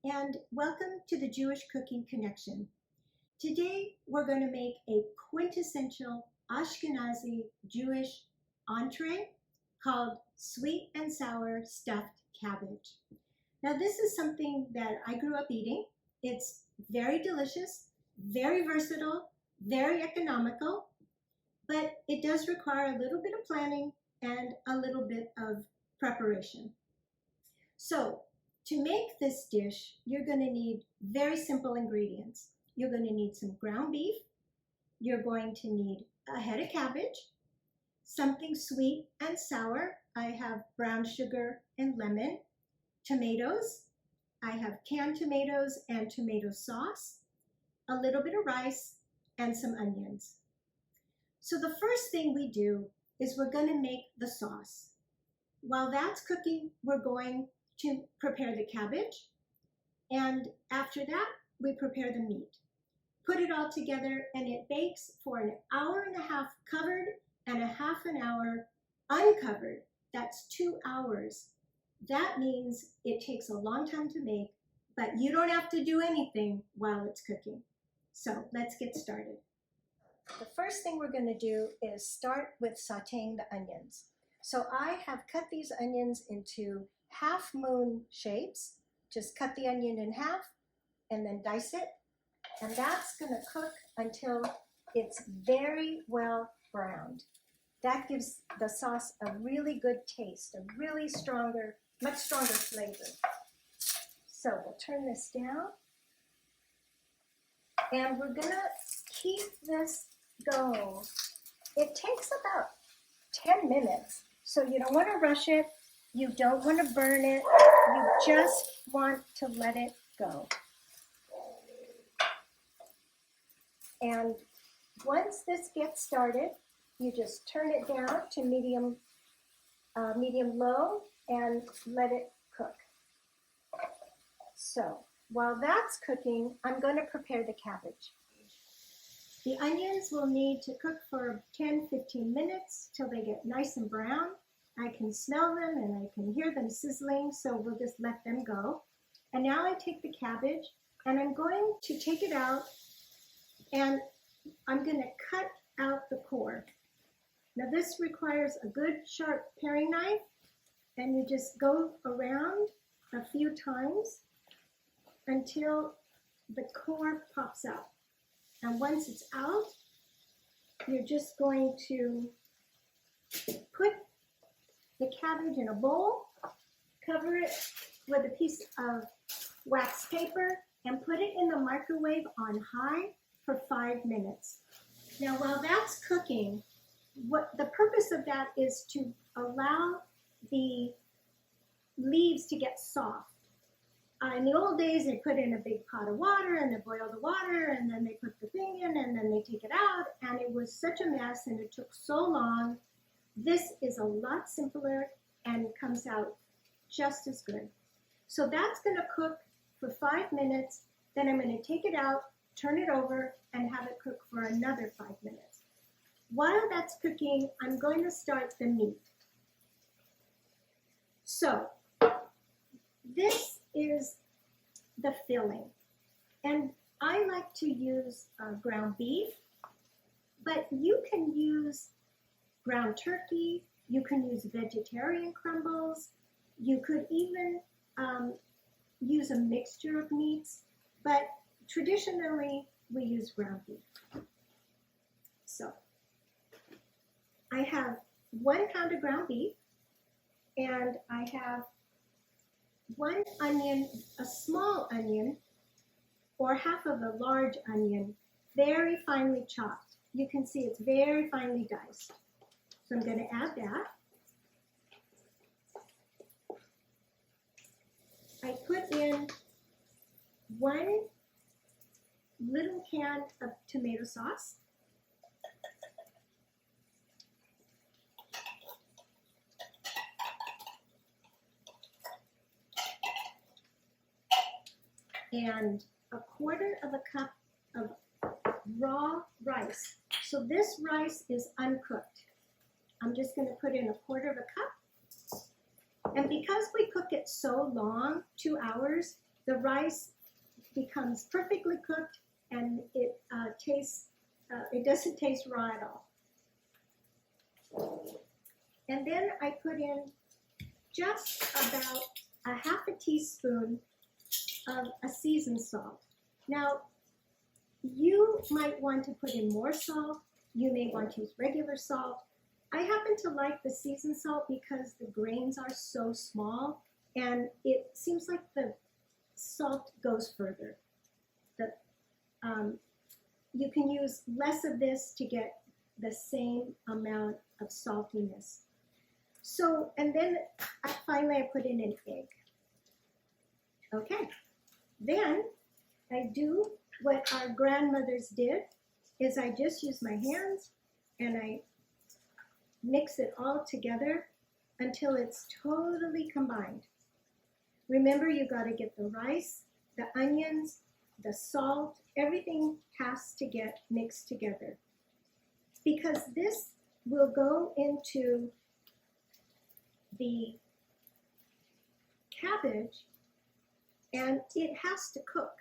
and welcome to the Jewish Cooking Connection. Today we're going to make a quintessential Ashkenazi Jewish entree called sweet and sour stuffed cabbage. Now this is something that I grew up eating. It's very delicious, very versatile, very economical, but it does require a little bit of planning and a little bit of preparation. So to make this dish, you're going to need very simple ingredients. You're going to need some ground beef. You're going to need a head of cabbage, something sweet and sour. I have brown sugar and lemon, tomatoes. I have canned tomatoes and tomato sauce, a little bit of rice, and some onions. So the first thing we do is we're going to make the sauce. While that's cooking, we're going to prepare the cabbage, and after that we prepare the meat. Put it all together and it bakes for an hour and a half covered and a half an hour uncovered. That's 2 hours. That means it takes a long time to make, but you don't have to do anything while it's cooking. So let's get started. The first thing we're going to do is start with sauteing the onions. So I have cut these onions into half moon shapes. Just cut the onion in half and then dice it. And that's going to cook until it's very well browned. That gives the sauce a really good taste, a really stronger, much stronger flavor. So we'll turn this down. And we're going to keep this going. It takes about 10 minutes. So you don't want to rush it. You don't want to burn it. You just want to let it go. And once this gets started, you just turn it down to medium low and let it cook. So while that's cooking, I'm going to prepare the cabbage. The onions will need to cook for 10-15 minutes till they get nice and brown. I can smell them and I can hear them sizzling, so we'll just let them go. And now I take the cabbage and I'm going to take it out and I'm going to cut out the core. Now this requires a good sharp paring knife, and you just go around a few times until the core pops out. And once it's out, you're just going to put the cabbage in a bowl, cover it with a piece of wax paper, and put it in the microwave on high for 5 minutes. Now while that's cooking, what the purpose of that is to allow the leaves to get soft. In the old days, they put in a big pot of water and they boil the water and then they put the thing in and then they take it out, and it was such a mess and it took so long. This is a lot simpler and comes out just as good. So that's going to cook for 5 minutes. Then I'm going to take it out, turn it over, and have it cook for another 5 minutes. While that's cooking, I'm going to start the meat. So this is the filling. And I like to use ground beef, but you can use ground turkey, you can use vegetarian crumbles, you could even use a mixture of meats, but traditionally we use ground beef. So I have 1 pound of ground beef, and I have 1 onion, a small onion, or half of a large onion, very finely chopped. You can see it's very finely diced. So I'm going to add that. I put in 1 little can of tomato sauce. And 1/4 of a cup of raw rice. So this rice is uncooked. I'm just going to put in 1/4 of a cup. And because we cook it so long, 2 hours, the rice becomes perfectly cooked and it it doesn't taste raw at all. And then I put in just about a half a teaspoon of a seasoned salt. Now, you might want to put in more salt. You may want to use regular salt. I happen to like the seasoned salt because the grains are so small and it seems like the salt goes further. You can use less of this to get the same amount of saltiness. So, and then finally I put in an egg. Okay, then I do what our grandmothers did, is I just use my hands and I mix it all together until it's totally combined. Remember, you got to get the rice, the onions, the salt, everything has to get mixed together. Because this will go into the cabbage and it has to cook.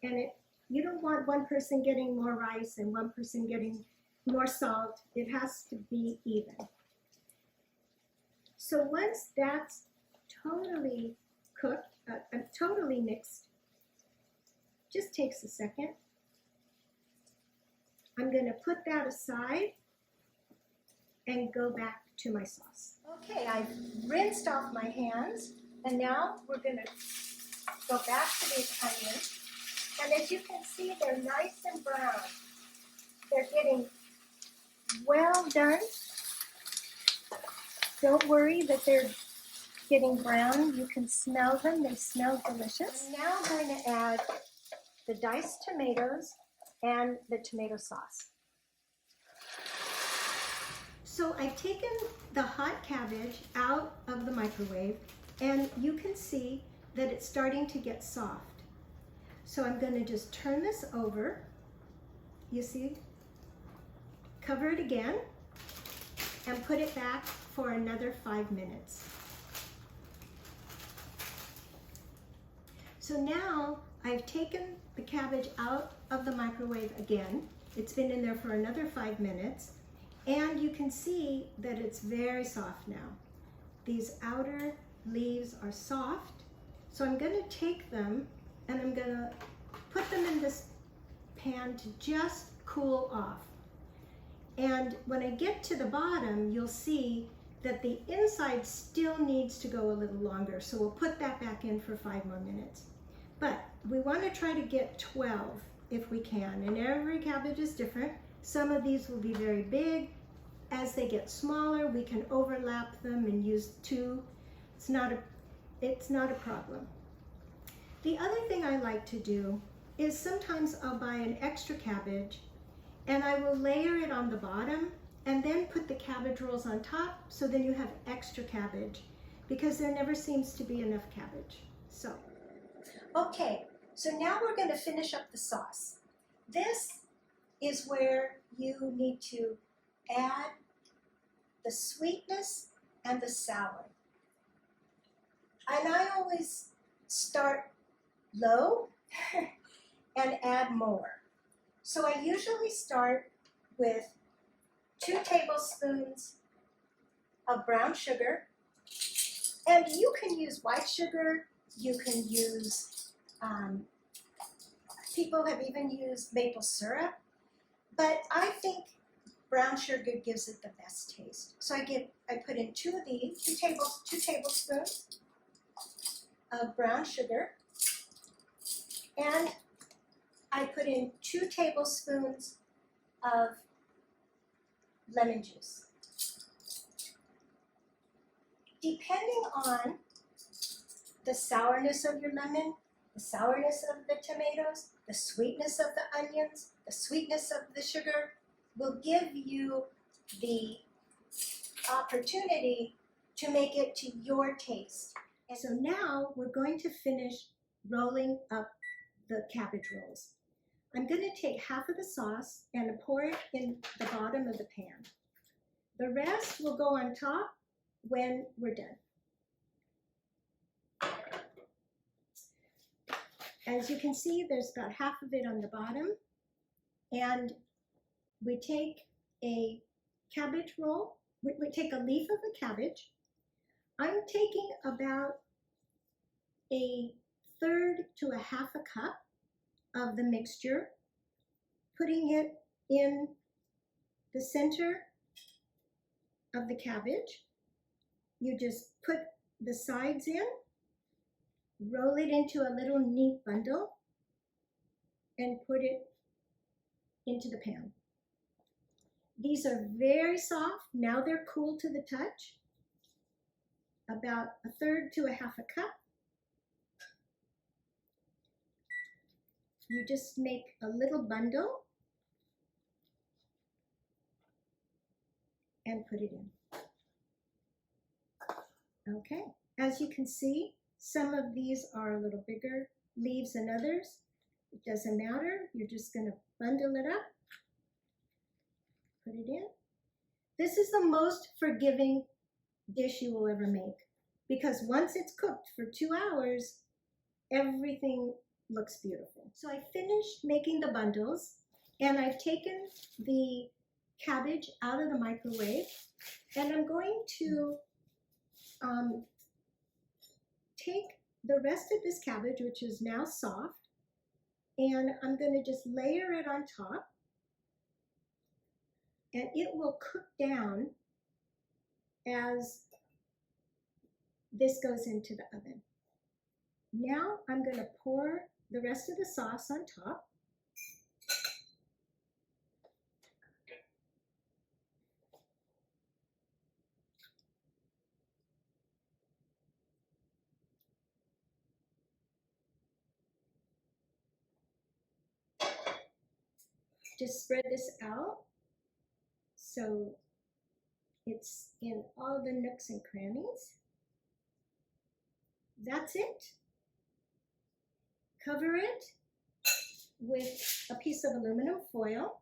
And you don't want one person getting more rice and one person getting more salt. It has to be even. So once that's totally cooked, totally mixed, just takes a second. I'm going to put that aside and go back to my sauce. Okay, I've rinsed off my hands, and now we're going to go back to these onions. And as you can see, they're nice and brown. They're getting well done. Don't worry that they're getting brown. You can smell them. They smell delicious. I'm now going to add the diced tomatoes and the tomato sauce. So I've taken the hot cabbage out of the microwave and you can see that it's starting to get soft. So I'm going to just turn this over. You see? Cover it again and put it back for another 5 minutes. So now I've taken the cabbage out of the microwave again. It's been in there for another 5 minutes, and you can see that it's very soft now. These outer leaves are soft, so I'm going to take them and I'm going to put them in this pan to just cool off. And when I get to the bottom, you'll see that the inside still needs to go a little longer, so we'll put that back in for 5 more minutes. But we want to try to get 12 if we can, and every cabbage is different. Some of these will be very big. As they get smaller, we can overlap them and use 2. It's not a problem. The other thing I like to do is sometimes I'll buy an extra cabbage and I will layer it on the bottom and then put the cabbage rolls on top, so then you have extra cabbage because there never seems to be enough cabbage. So. Okay, so now we're going to finish up the sauce. This is where you need to add the sweetness and the sour. And I always start low and add more. So I usually start with 2 tablespoons of brown sugar. And you can use white sugar, you can use people have even used maple syrup, but I think brown sugar gives it the best taste. So I put in 2 of these, 2 tablespoons of brown sugar, and I put in 2 tablespoons of lemon juice. Depending on the sourness of your lemon, the sourness of the tomatoes, the sweetness of the onions, the sweetness of the sugar will give you the opportunity to make it to your taste. And so now we're going to finish rolling up the cabbage rolls. I'm going to take half of the sauce and pour it in the bottom of the pan. The rest will go on top when we're done. As you can see, there's about half of it on the bottom. And we take a cabbage roll. We take a leaf of the cabbage. I'm taking about a third to a half a cup of the mixture, putting it in the center of the cabbage. You just put the sides in, roll it into a little neat bundle, and put it into the pan. These are very soft. Now they're cool to the touch. About a third to a half a cup. You just make a little bundle and put it in. Okay, as you can see, some of these are a little bigger leaves than others. It doesn't matter. You're just going to bundle it up, put it in. This is the most forgiving dish you will ever make, because once it's cooked for 2 hours, everything looks beautiful. So I finished making the bundles, and I've taken the cabbage out of the microwave, and I'm going to take the rest of this cabbage, which is now soft, and I'm going to just layer it on top, and it will cook down as this goes into the oven. Now I'm going to pour the rest of the sauce on top. Just spread this out so it's in all the nooks and crannies. That's it. Cover it with a piece of aluminum foil,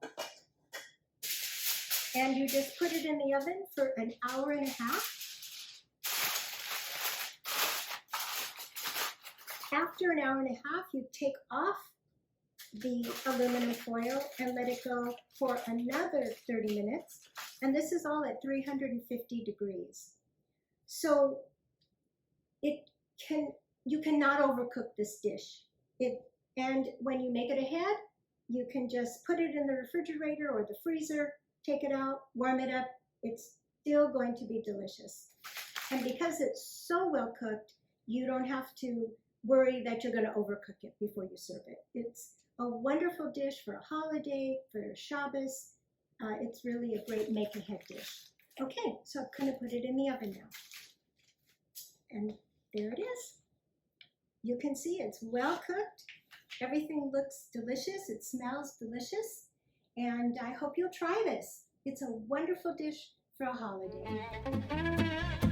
and you just put it in the oven for an hour and a half. After an hour and a half, you take off the aluminum foil and let it go for another 30 minutes. And this is all at 350 degrees. So you cannot overcook this dish. And when you make it ahead, you can just put it in the refrigerator or the freezer, take it out, warm it up. It's still going to be delicious. And because it's so well cooked, you don't have to worry that you're going to overcook it before you serve it. It's a wonderful dish for a holiday, for Shabbos. It's really a great make-ahead dish. Okay, so I'm going to put it in the oven now. And there it is. You can see it's well cooked. Everything looks delicious. It smells delicious. And I hope you'll try this. It's a wonderful dish for a holiday.